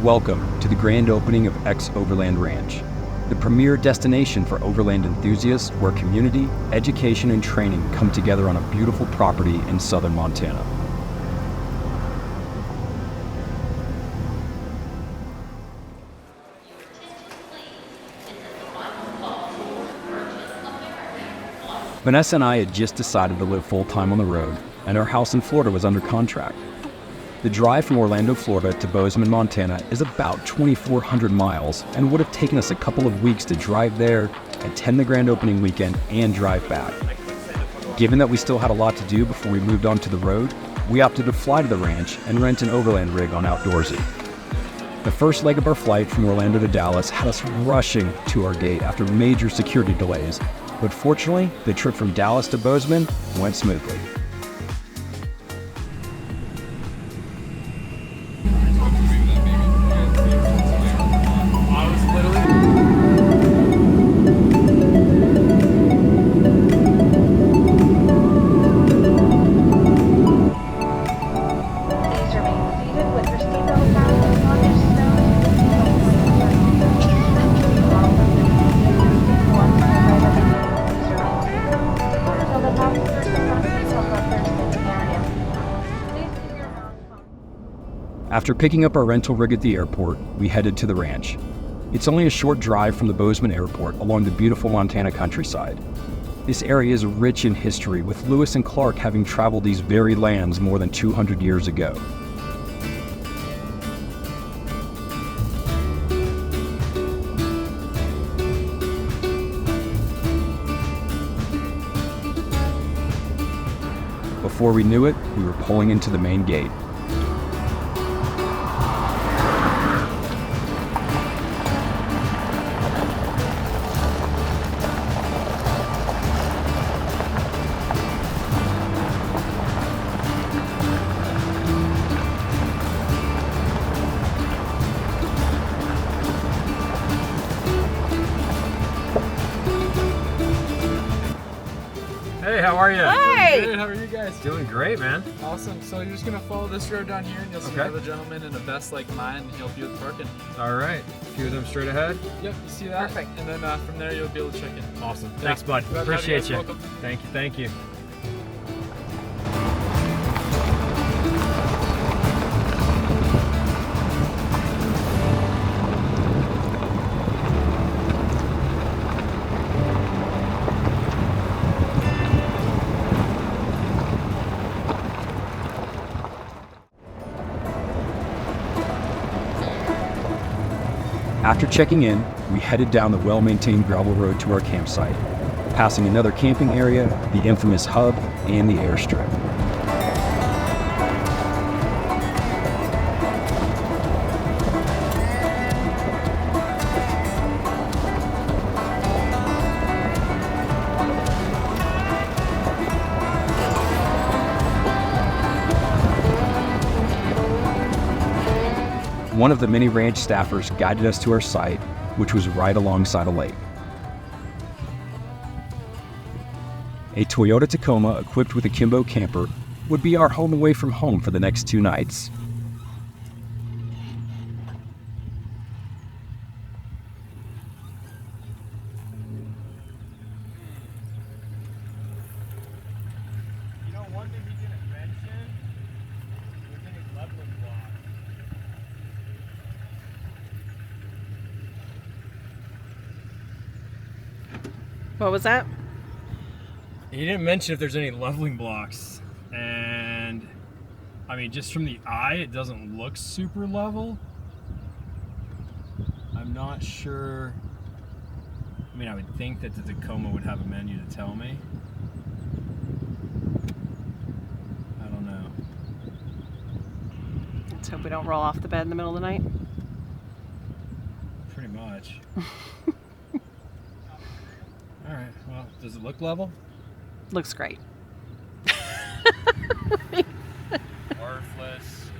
Welcome to the grand opening of XOVERLAND Ranch, the premier destination for overland enthusiasts where community, education, and training come together on a beautiful property in southern Montana. Vanessa and I had just decided to live full-time on the road, and our house in Florida was under contract. The drive from Orlando, Florida to Bozeman, Montana is about 2,400 miles and would have taken us a couple of weeks to drive there, attend the grand opening weekend, and drive back. Given that we still had a lot to do before we moved onto the road, we opted to fly to the ranch and rent an overland rig on Outdoorsy. The first leg of our flight from Orlando to Dallas had us rushing to our gate after major security delays, but fortunately, the trip from Dallas to Bozeman went smoothly. After picking up our rental rig at the airport, we headed to the ranch. It's only a short drive from the Bozeman airport along the beautiful Montana countryside. This area is rich in history, with Lewis and Clark having traveled these very lands more than 200 years ago. Before we knew it, we were pulling into the main gate. Hey, how are you? Hey! Good. How are you guys? Doing great, man. Awesome. So you're just gonna follow this road down here, and you'll see another gentleman in a vest like mine, and he'll help you with parking. All right. A few of them straight ahead. Yep, you see that? Perfect. And then from there, you'll be able to check in. Awesome. Thanks, bud. Glad to have you Appreciate guys. you. Welcome. Thank you. Thank you. After checking in, we headed down the well-maintained gravel road to our campsite, passing another camping area, the infamous hub, and the airstrip. One of the many ranch staffers guided us to our site, which was right alongside a lake. A Toyota Tacoma equipped with a Kimbo camper would be our home away from home for the next 2 nights. You know, one thing we didn't mention, there's any leveling blocks. What was that? He didn't mention if there's any leveling blocks, and I mean, just from the eye, it doesn't look super level. I'm not sure. I mean, I would think that the Tacoma would have a menu to tell me. I don't know. Let's hope we don't roll off the bed in the middle of the night. Pretty much. All right. Well, does it look level? Looks great. Worthless.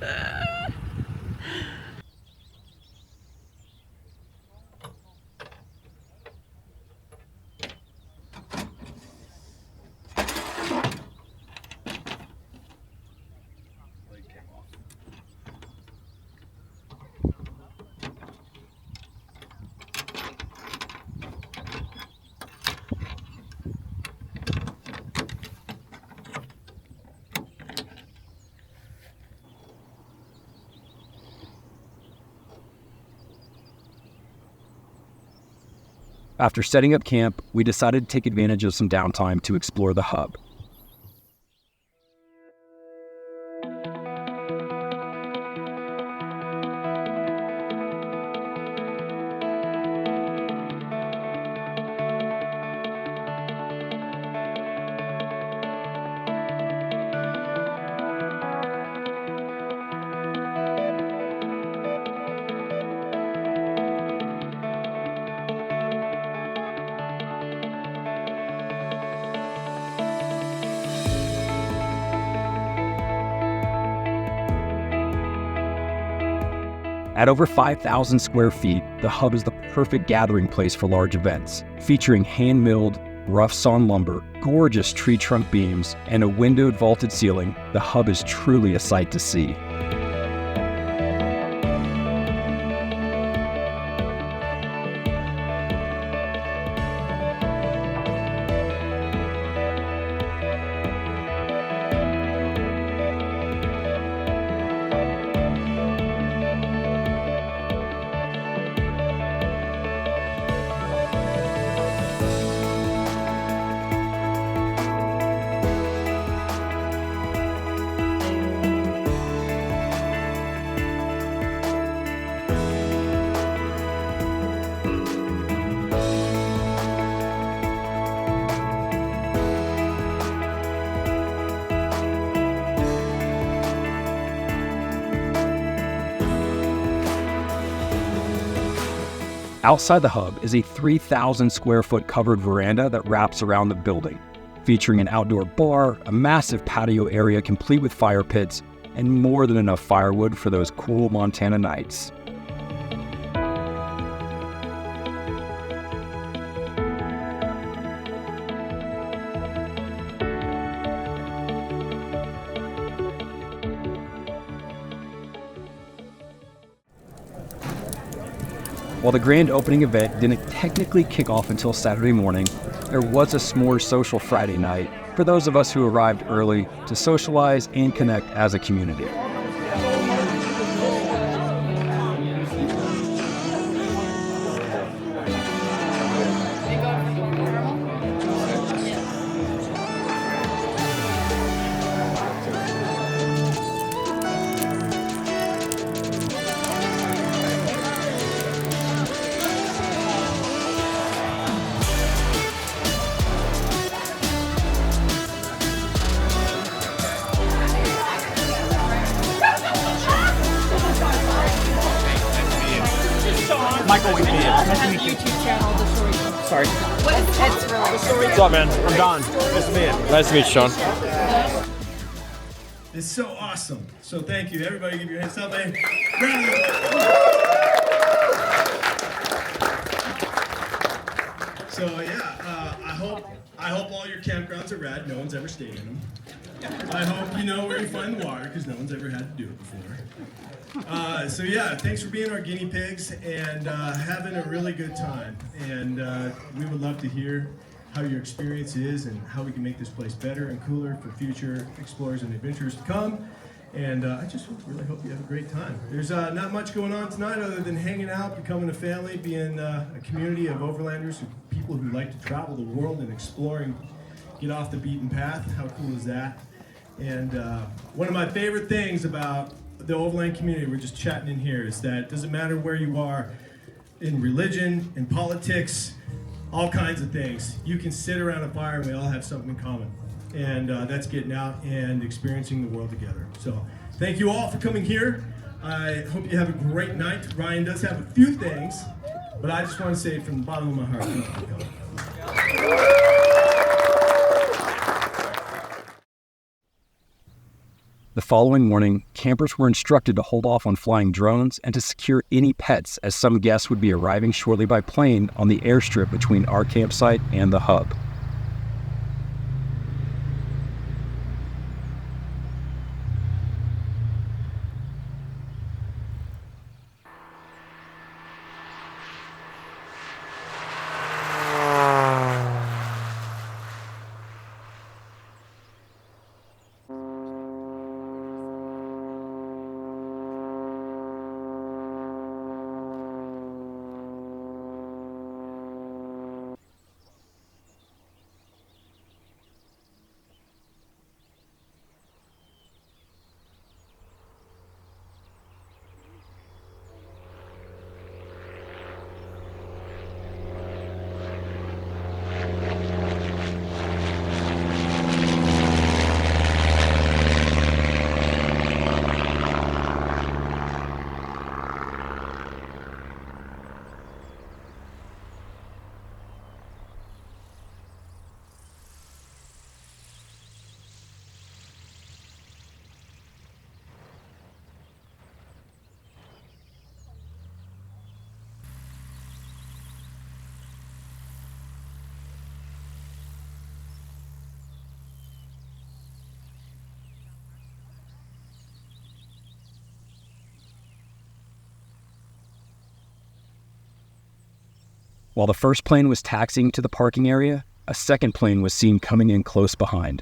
After setting up camp, we decided to take advantage of some downtime to explore the hub. At over 5,000 square feet, the hub is the perfect gathering place for large events, featuring hand-milled, rough-sawn lumber, gorgeous tree trunk beams, and a windowed vaulted ceiling. The hub is truly a sight to see. Outside the hub is a 3,000 square foot covered veranda that wraps around the building, featuring an outdoor bar, a massive patio area complete with fire pits, and more than enough firewood for those cool Montana nights. While the grand opening event didn't technically kick off until Saturday morning, there was a s'mores social Friday night for those of us who arrived early to socialize and connect as a community. Michael, we nice to meet you. YouTube channel, The Story Club. Sorry. It's really What's up, man? I'm Don. Nice to meet you. Nice to meet you, Sean. It's so awesome. So thank you. Everybody give your hands up, man. Round of applause. So yeah, I hope all your campgrounds are rad. No one's ever stayed in them. I hope you know where you find the water because no one's ever had to do it before. So yeah, thanks for being our guinea pigs and having a really good time. And we would love to hear how your experience is and how we can make this place better and cooler for future explorers and adventurers to come. And I just really hope you have a great time. There's not much going on tonight other than hanging out, becoming a family, being a community of overlanders, people who like to travel the world and explore and get off the beaten path. How cool is that? And one of my favorite things about the overland community, we're just chatting in here, is that it doesn't matter where you are in religion, in politics, all kinds of things. You can sit around a fire and we all have something in common. And that's getting out and experiencing the world together. So thank you all for coming here. I hope you have a great night. Ryan does have a few things, but I just want to say from the bottom of my heart, thank you for coming. The following morning, campers were instructed to hold off on flying drones and to secure any pets, as some guests would be arriving shortly by plane on the airstrip between our campsite and the hub. While the first plane was taxiing to the parking area, a second plane was seen coming in close behind.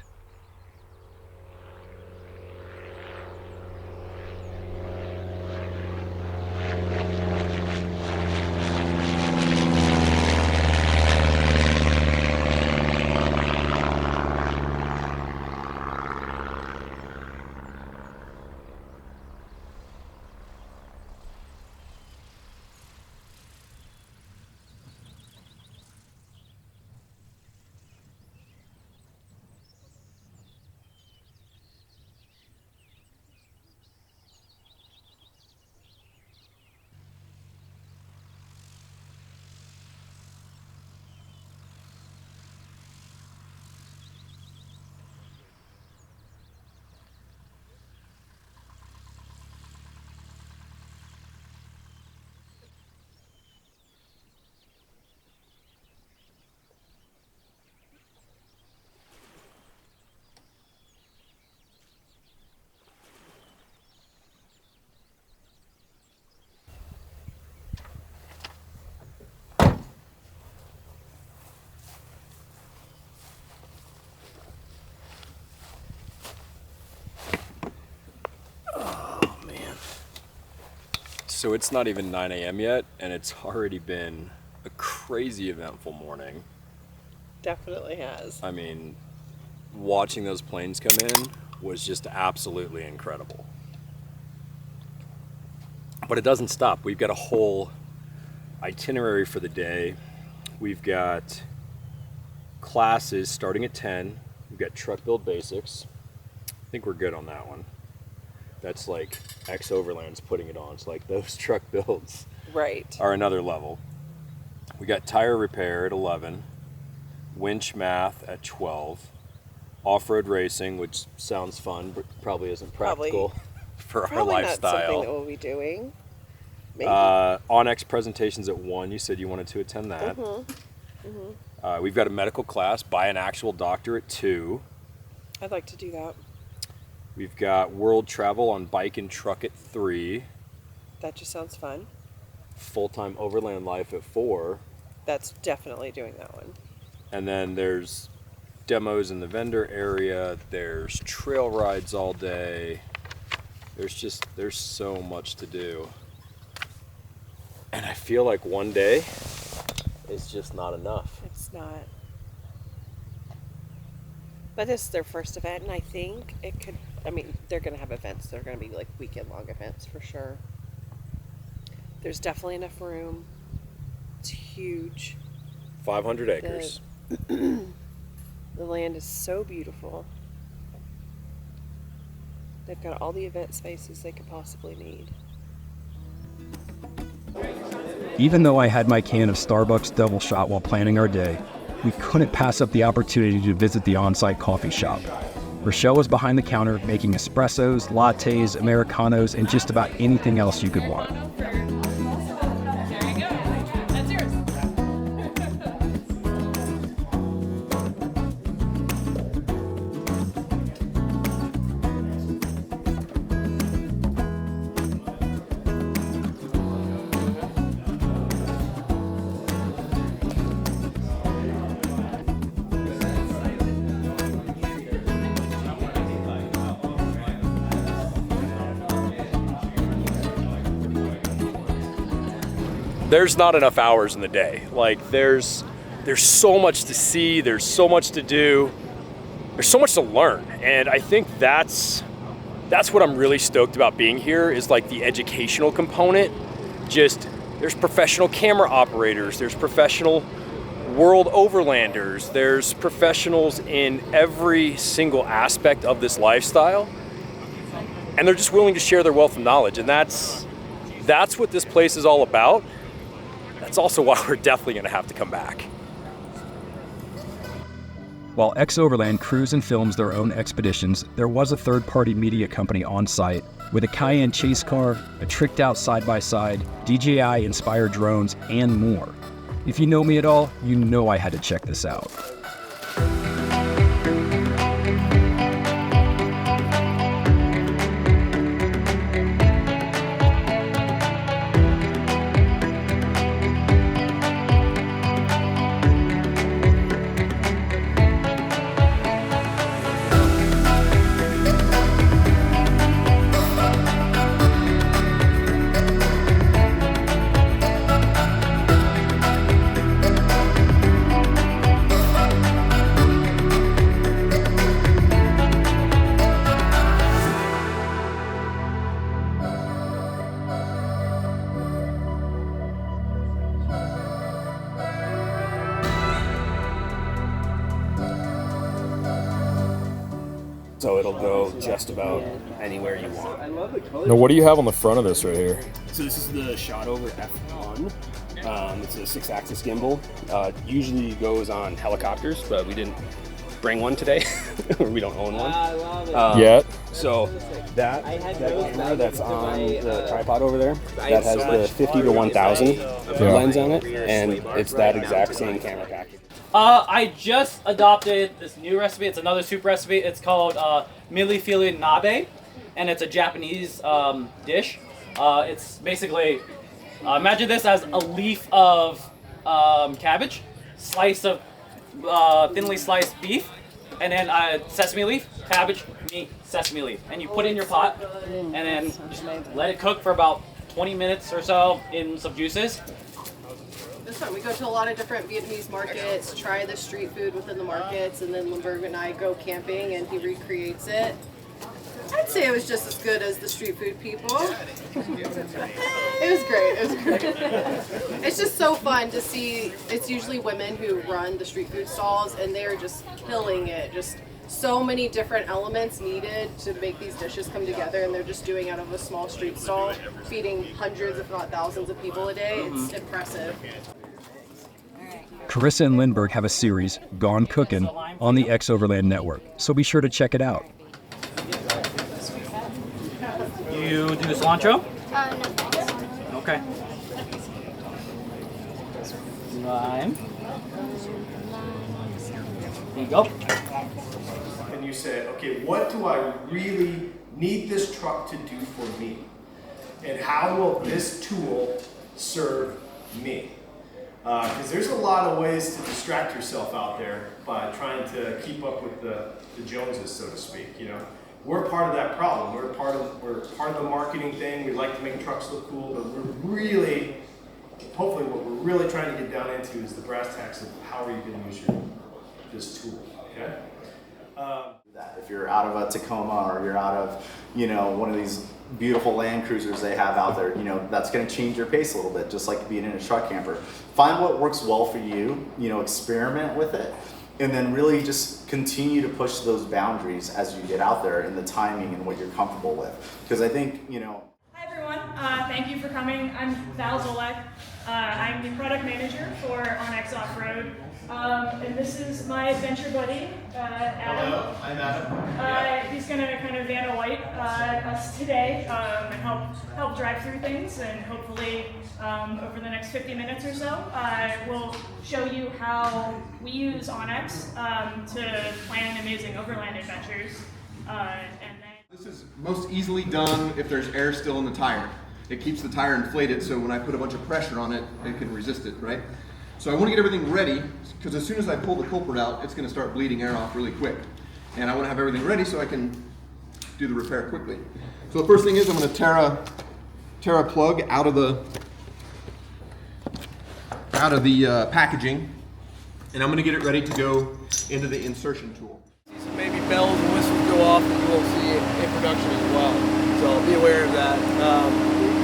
So it's not even 9 a.m. yet, and it's already been a crazy eventful morning. Definitely has. I mean, watching those planes come in was just absolutely incredible. But it doesn't stop. We've got a whole itinerary for the day. We've got classes starting at 10. We've got truck build basics. I think we're good on that one. That's like XOVERLAND's putting it on. It's like those truck builds Right. are another level. We got tire repair at 11, winch math at 12, off-road racing, which sounds fun, but probably isn't practical for our Probably not something that lifestyle. we'll be doing. Maybe. Onyx presentations at 1. You said you wanted to attend that. We've got a medical class by an actual doctor at 2. I'd like to do that. We've got world travel on bike and truck at 3. That just sounds fun. Full-time overland life at 4. That's definitely doing that one. And then there's demos in the vendor area. There's trail rides all day. There's so much to do. And I feel like one day is just not enough. It's not. But this is their first event, and I think it could, I mean, they're going to have events. They're going to be like weekend-long events for sure. There's definitely enough room. It's huge. 500 acres. The land is so beautiful. They've got all the event spaces they could possibly need. Even though I had my can of Starbucks double shot while planning our day, we couldn't pass up the opportunity to visit the on-site coffee shop. Rochelle was behind the counter making espressos, lattes, Americanos, and just about anything else you could want. There's not enough hours in the day. Like there's so much to see, there's so much to do, there's so much to learn. And I think that's what I'm really stoked about being here is like the educational component. Just there's professional camera operators, there's professional world overlanders, there's professionals in every single aspect of this lifestyle. And they're just willing to share their wealth of knowledge. And that's what this place is all about. That's also why we're definitely going to have to come back. While XOVERLAND crews and films their own expeditions, there was a third-party media company on site with a Cayenne chase car, a tricked-out side-by-side, DJI-inspired drones, and more. If you know me at all, you know I had to check this out. So it'll go just about anywhere you want. Now, what do you have on the front of this right here? So this is the Shot Over F1. It's a 6-axis gimbal. Usually goes on helicopters, but we didn't bring one today. We don't own one. Yet. So that camera that's on the tripod over there, that has the 50 to 1000 lens on it, and it's that exact same camera package. I just adopted this new recipe. It's another soup recipe. It's called milifili nabe, and it's a Japanese dish. It's basically, imagine this as a leaf of cabbage, slice of thinly sliced beef, and then sesame leaf, cabbage, meat, sesame leaf. And you put it in your pot, and then just let it cook for about 20 minutes or so in some juices. This fun. We go to a lot of different Vietnamese markets, try the street food within the markets, and then Lindbergh and I go camping and he recreates it. I'd say it was just as good as the street food people. It was great. It was great. It's just so fun to see. It's usually women who run the street food stalls, and they're just killing it. Just so many different elements needed to make these dishes come together, and they're just doing out of a small street stall, feeding hundreds, if not thousands, of people a day. It's impressive. Carissa and Lindbergh have a series, Gone Cookin', on the XOVERLAND network, so be sure to check it out. You do cilantro? No. Okay. Lime. There you go. And you say, okay, what do I really need this truck to do for me? And how will this tool serve me? Because there's a lot of ways to distract yourself out there by trying to keep up with the Joneses, so to speak. You know, we're part of that problem. We're part of the marketing thing. We like to make trucks look cool, but we're really, hopefully, what we're really trying to get down into is the brass tacks of how are you going to use this tool. Okay. If you're out of a Tacoma or you're out of, one of these beautiful Land Cruisers they have out there, that's going to change your pace a little bit, just like being in a truck camper. Find what works well for you, experiment with it, and then really just continue to push those boundaries as you get out there in the timing and what you're comfortable with. Because I think, Hi everyone, thank you for coming. I'm Val Zolek. I'm the product manager for OnX Off-Road. And this is my adventure buddy, Adam. Hello, I'm Adam. He's going to kind of Vanna White us today and help drive through things, and hopefully over the next 50 minutes or so we'll show you how we use OnX to plan amazing overland adventures. This is most easily done if there's air still in the tire. It keeps the tire inflated, so when I put a bunch of pressure on it, it can resist it, right? So I want to get everything ready, because as soon as I pull the culprit out, it's going to start bleeding air off really quick. And I want to have everything ready so I can do the repair quickly. So the first thing is I'm going to tear a plug out of the packaging, and I'm going to get it ready to go into the insertion tool. Maybe bells and whistles go off and you will see it in production as well. So be aware of that.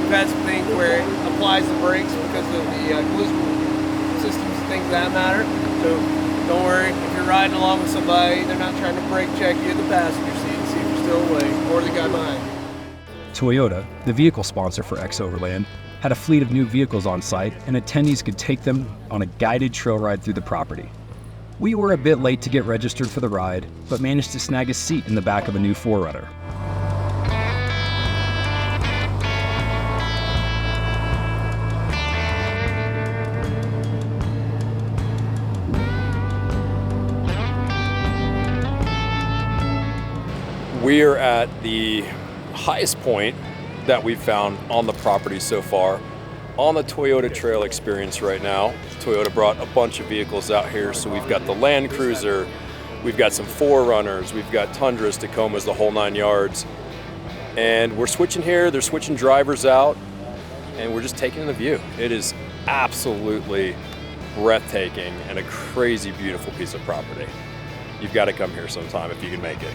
We've had some things where it applies the brakes because of the collision systems and things of that matter. So don't worry, if you're riding along with somebody, they're not trying to brake check you in the passenger seat to see if you're still awake, or the guy behind you. Toyota, the vehicle sponsor for XOVERLAND, had a fleet of new vehicles on site, and attendees could take them on a guided trail ride through the property. We were a bit late to get registered for the ride, but managed to snag a seat in the back of a new 4Runner. We are at the highest point that we've found on the property so far on the Toyota Trail Experience right now. Toyota brought a bunch of vehicles out here, so we've got the Land Cruiser, we've got some 4Runners, we've got Tundras, Tacomas, the whole 9 yards. And we're switching here, they're switching drivers out, and we're just taking in the view. It is absolutely breathtaking and a crazy beautiful piece of property. You've got to come here sometime if you can make it.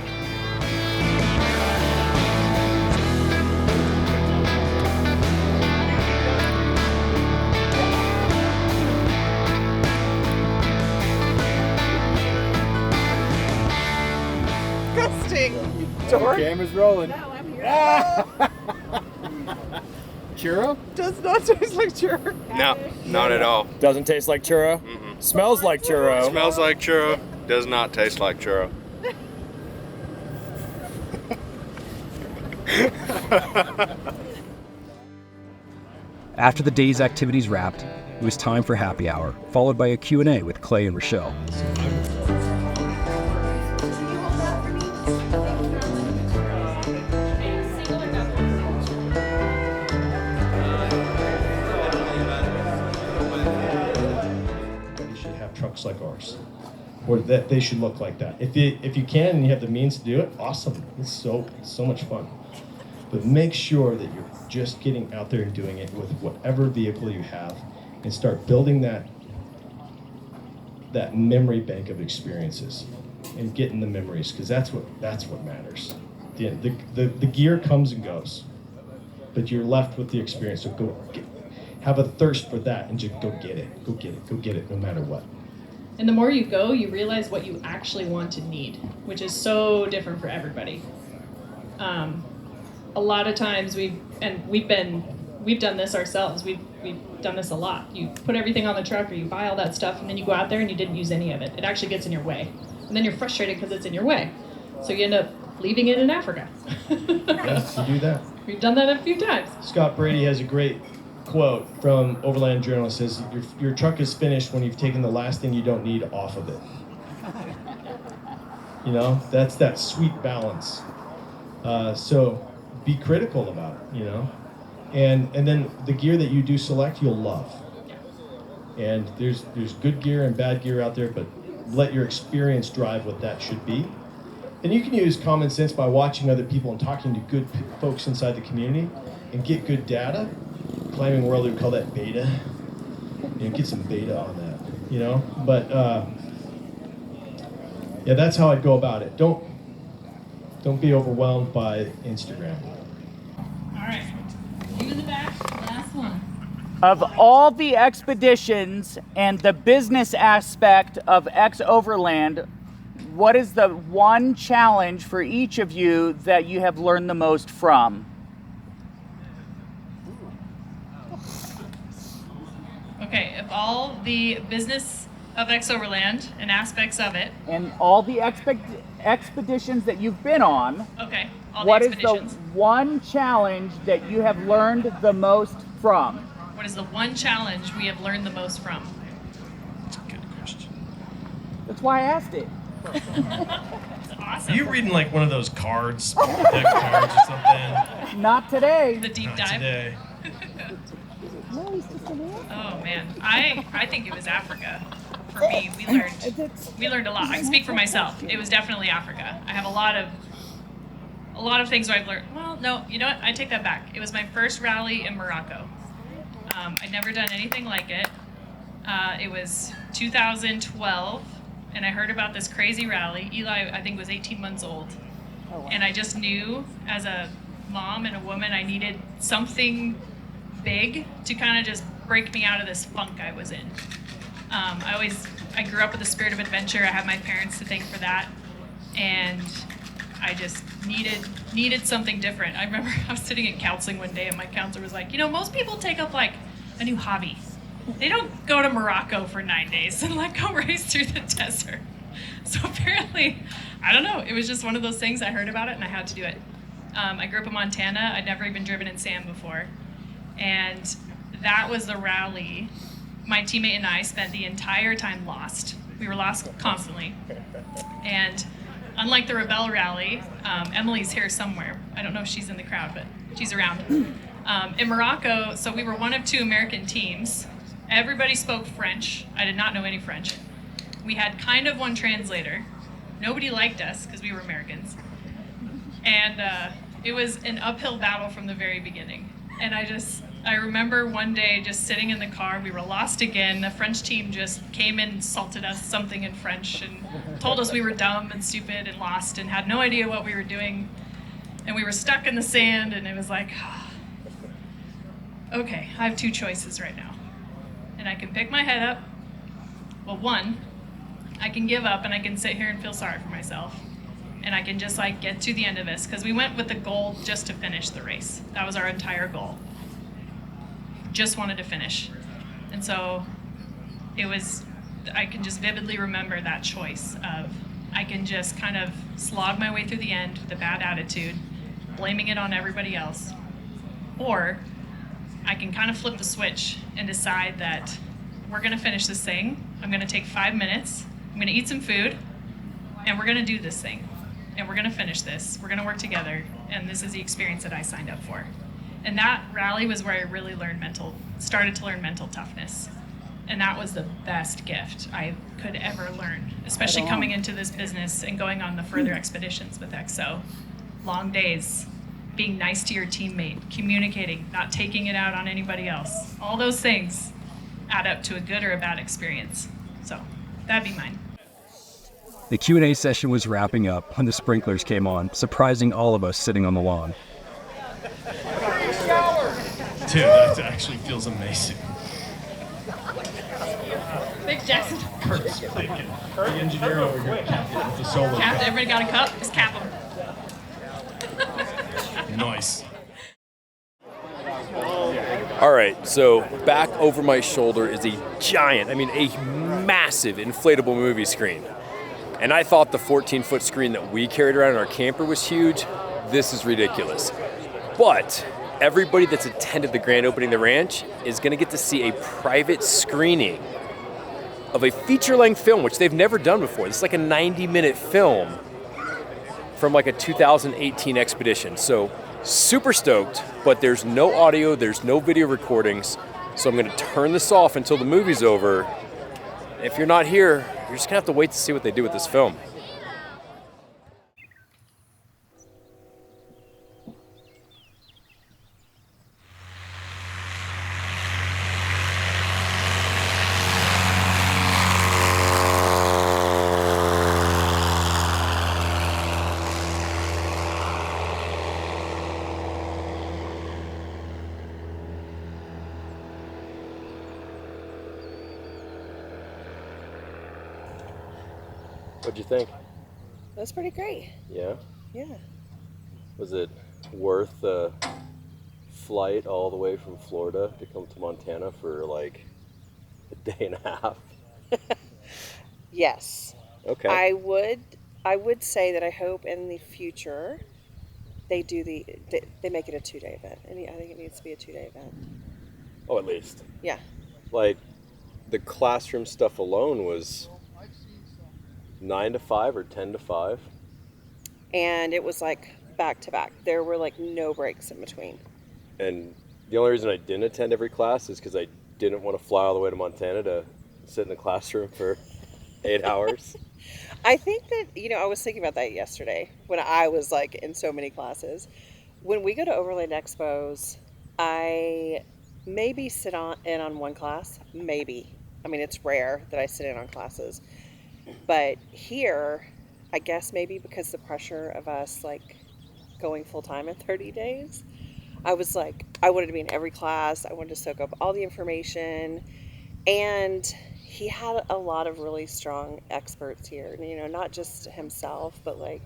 Dork. Camera's rolling. No, I'm here. Churro? Does not taste like churro. No, not at all. Doesn't taste like churro. Smells like churro. Smells like churro. Does not taste like churro. After the day's activities wrapped, it was time for happy hour, followed by a Q&A with Clay and Rochelle. Everybody should have trucks like ours, or that they should look like that. If you can and you have the means to do it, awesome. It's so much fun. But make sure that you're just getting out there and doing it with whatever vehicle you have, and start building that memory bank of experiences and getting the memories, because that's what matters. The gear comes and goes, but you're left with the experience. So have a thirst for that and just go get it. Go get it no matter what. And the more you go, you realize what you actually want to need, which is so different for everybody. A lot of times we've done this ourselves. We've done this a lot. You put everything on the truck or you buy all that stuff, and then you go out there and you didn't use any of it. It actually gets in your way. And then you're frustrated because it's in your way. So you end up leaving it in Africa. Yes, you do that. We've done that a few times. Scott Brady has a great quote from Overland Journal. It says, your truck is finished when you've taken the last thing you don't need off of it. You know, that's that sweet balance. So be critical about it, you know. And then the gear that you do select, you'll love. And there's good gear and bad gear out there, but let your experience drive what that should be. And you can use common sense by watching other people and talking to good folks inside the community and get good data. Climbing World, we call that beta. You know, get some beta on that, you know. But yeah, that's how I'd go about it. Don't be overwhelmed by Instagram. All right. You in the back, last one. Of all the expeditions and the business aspect of XOVERLAND, what is the one challenge for each of you that you have learned the most from? Okay, of all the business of XOVERLAND and aspects of it. And all the expeditions that you've been on. Okay, all what the is the expeditions. one challenge that you have learned the most from? What is the one challenge we have learned the most from? That's a good question. That's why I asked it. That's awesome. Are you reading like one of those cards, deck cards or something? Not today. The deep Not dive? today. Oh man, I think it was Africa. For me, we learned a lot. I can speak for myself. It was definitely Africa. I have a lot of things where I've learned. Well, no, you know what? I take that back. It was my first rally in Morocco. I'd never done anything like it. It was 2012, and I heard about this crazy rally. Eli, I think, was 18 months old, and I just knew as a mom and a woman I needed something big to kind of just break me out of this funk I was in. I grew up with a spirit of adventure. I have my parents to thank for that, and I just needed something different. I remember I was sitting in counseling one day, and my counselor was like, you know, most people take up like a new hobby. They don't go to Morocco for 9 days and like go race through the desert. So apparently, I don't know, it was just one of those things. I heard about it and I had to do it. I grew up in Montana. I'd never even driven in sand before. And that was the rally. My teammate and I spent the entire time lost. We were lost constantly. And unlike the Rebel Rally, Emily's here somewhere. I don't know if she's in the crowd, but she's around. In Morocco, so we were one of 2 American teams. Everybody spoke French. I did not know any French. We had kind of one translator. Nobody liked us because we were Americans. And it was an uphill battle from the very beginning. And I remember one day just sitting in the car, we were lost again. The French team just came in and insulted us something in French and told us we were dumb and stupid and lost and had no idea what we were doing. And we were stuck in the sand, and it was like, okay, I have 2 choices right now. And I can pick my head up. Well, one, I can give up and I can sit here and feel sorry for myself. and I can just like get to the end of this, because we went with the goal just to finish the race. That was our entire goal. Just wanted to finish. And so it was, I can just vividly remember that choice of, I can just kind of slog my way through the end with a bad attitude, blaming it on everybody else. Or I can kind of flip the switch and decide that we're gonna finish this thing. I'm gonna take 5 minutes, I'm gonna eat some food, and we're gonna do this thing. And we're gonna finish this. We're gonna work together, and this is the experience that I signed up for. And that rally was where I really started to learn mental toughness. And that was the best gift I could ever learn, especially coming into this business and going on the further expeditions with XO. Long days, being nice to your teammate, communicating, not taking it out on anybody else. All those things add up to a good or a bad experience. So that'd be mine. The Q&A session was wrapping up when the sprinklers came on, surprising all of us sitting on the lawn. Dude, that actually feels amazing. Thanks, Jackson. Kurt's thinking. The engineer over here capped it with the solo. Cap, everybody got a cup? Just cap them. Nice. All right, so back over my shoulder is a giant, a massive inflatable movie screen. And I thought the 14-foot screen that we carried around in our camper was huge. This is ridiculous. But everybody that's attended the grand opening of the ranch is gonna get to see a private screening of a feature-length film, which they've never done before. This is like a 90-minute film from like a 2018 expedition. So super stoked, but there's no audio, there's no video recordings. So I'm gonna turn this off until the movie's over. If you're not here, you're just gonna have to wait to see what they do with this film. What'd you think? That's pretty great. Yeah? Yeah. Was it worth the flight all the way from Florida to come to Montana for like a day and a half? Yes. Okay. I would say that I hope in the future they do they make it a 2-day event. And I think it needs to be a 2-day event. Oh, at least. Yeah. Like the classroom stuff alone was 9 to 5 or 10 to 5. And it was like back to back. There were like no breaks in between. And the only reason I didn't attend every class is because I didn't want to fly all the way to Montana to sit in the classroom for 8 hours. I think that, I was thinking about that yesterday when I was like in so many classes. When we go to Overland Expos, I maybe sit in on one class, maybe. It's rare that I sit in on classes. But here, I guess maybe because the pressure of us like going full time in 30 days, I was like, I wanted to be in every class. I wanted to soak up all the information. And he had a lot of really strong experts here, not just himself, but like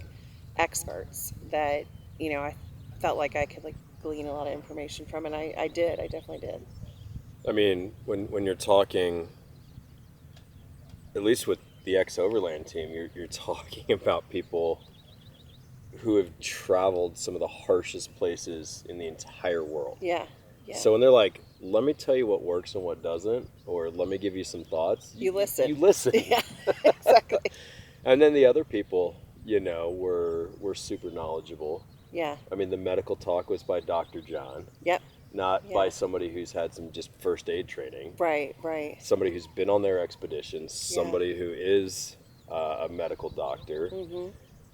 experts that, I felt like I could like glean a lot of information from. And I did, I definitely did. When you're talking, at least with the XOVERLAND team, you're talking about people who have traveled some of the harshest places in the entire world. Yeah. Yeah. So when they're like, let me tell you what works and what doesn't, or let me give you some thoughts. You listen. You listen. Yeah, exactly. And then the other people, were super knowledgeable. Yeah. The medical talk was by Dr. John. Yep. Not by somebody who's had some just first aid training. Right. Somebody who's been on their expeditions, somebody who is a medical doctor. Mm-hmm.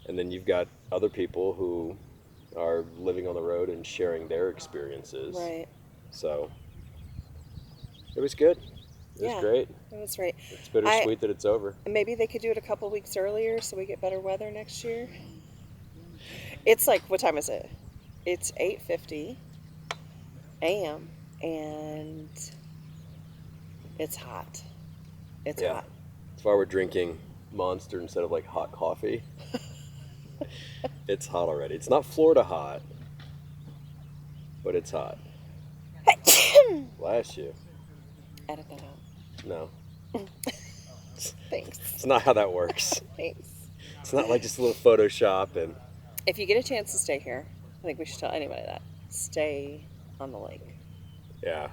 And then you've got other people who are living on the road and sharing their experiences. Right. So it was good. It was great. It was great. It's bittersweet that it's over. Maybe they could do it a couple weeks earlier so we get better weather next year. It's like, what time is it? It's 8:50 a.m. and it's hot. It's hot. That's why we're drinking Monster instead of like hot coffee. It's hot already. It's not Florida hot, but it's hot. Bless you. Edit that out. No. Thanks. It's not how that works. Thanks. It's not like just a little Photoshop and... If you get a chance to stay here, I think we should tell anybody that. Stay on the lake. Yeah.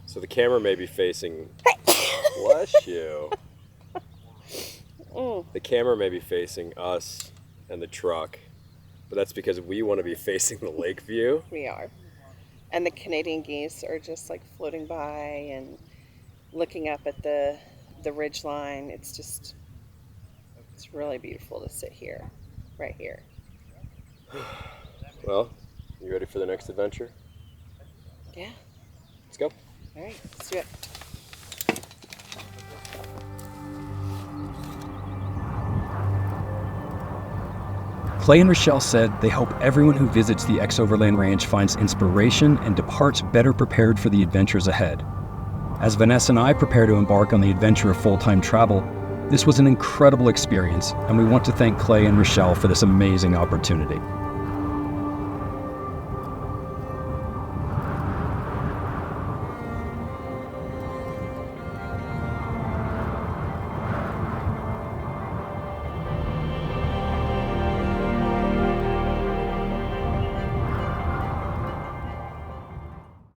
So the camera may be facing... Bless you. The camera may be facing us and the truck, but that's because we want to be facing the lake view. We are. And the Canadian geese are just like floating by and looking up at the ridge line. It's really beautiful to sit here, right here. Well, you ready for the next adventure? Yeah. Let's go. All right, let's do it. Clay and Rochelle said they hope everyone who visits the XOVERLAND Ranch finds inspiration and departs better prepared for the adventures ahead. As Vanessa and I prepare to embark on the adventure of full-time travel, this was an incredible experience, and we want to thank Clay and Rochelle for this amazing opportunity.